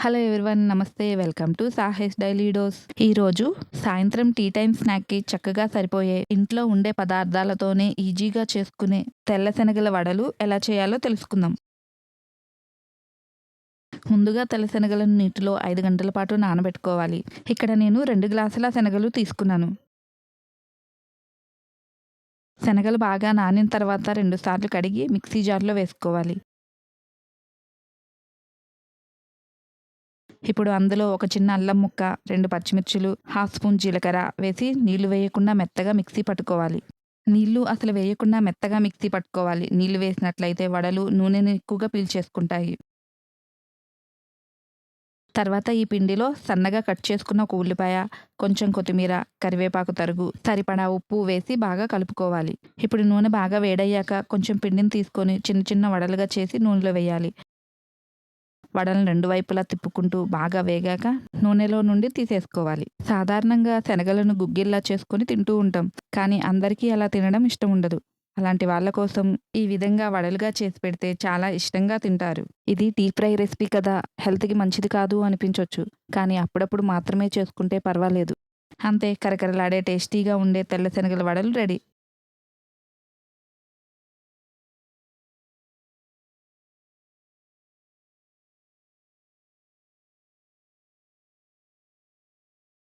Hello everyone, నమస్తే. Welcome to Sahes daily dose. ఈరోజు సాయంత్రం టీ టైం స్నాక్కి చక్కగా సరిపోయే ఇంట్లో ఉండే పదార్థాలతోనే ఈజీగా చేసుకునే తెల్ల శనగల వడలు ఎలా చేయాలో తెలుసుకుందాం. ముందుగా తెల్ల శనగలను నీటిలో 5 గంటల పాటు నానబెట్టుకోవాలి. ఇక్కడ నేను 2 గ్లాసుల శనగలు తీసుకున్నాను. శనగలు బాగా నానిన తర్వాత 2 సార్లు కడిగి మిక్సీ జార్లో వేసుకోవాలి. ఇప్పుడు అందులో ఒక చిన్న అల్లం ముక్క, 2 పచ్చిమిర్చిలు, హాఫ్ స్పూన్ జీలకర్ర వేసి నీళ్లు వేయకుండా మెత్తగా మిక్సీ పట్టుకోవాలి. నీళ్లు అసలు వేయకుండా మెత్తగా మిక్సీ పట్టుకోవాలి. నీళ్లు వేసినట్లయితే వడలు నూనెను ఎక్కువగా పీల్చేసుకుంటాయి. తర్వాత ఈ పిండిలో సన్నగా కట్ చేసుకున్న ఒక ఉల్లిపాయ, కొంచెం కొత్తిమీర, కరివేపాకు తరుగు, సరిపడా ఉప్పు వేసి బాగా కలుపుకోవాలి. ఇప్పుడు నూనె బాగా వేడయ్యాక కొంచెం పిండిని తీసుకొని చిన్న చిన్న వడలుగా చేసి నూనెలో వేయాలి. వడలను 2 వైపులా తిప్పుకుంటూ బాగా వేగాక నూనెలో నుండి తీసేసుకోవాలి. సాధారణంగా శనగలను గుగ్గిల్లా చేసుకొని తింటూ ఉంటాం. కానీ అందరికీ అలా తినడం ఇష్టం ఉండదు. అలాంటి వాళ్ళ కోసం ఈ విధంగా వడలుగా చేసి పెడితే చాలా ఇష్టంగా తింటారు. ఇది డీప్ ఫ్రై రెసిపీ కదా, హెల్త్‌కి మంచిది కాదు అనిపించొచ్చు. కానీ అప్పుడప్పుడు మాత్రమే చేసుకుంటే పర్వాలేదు. అంతే, కరకరలాడే టేస్టీగా ఉండే తెల్ల శనగల వడలు రెడీ.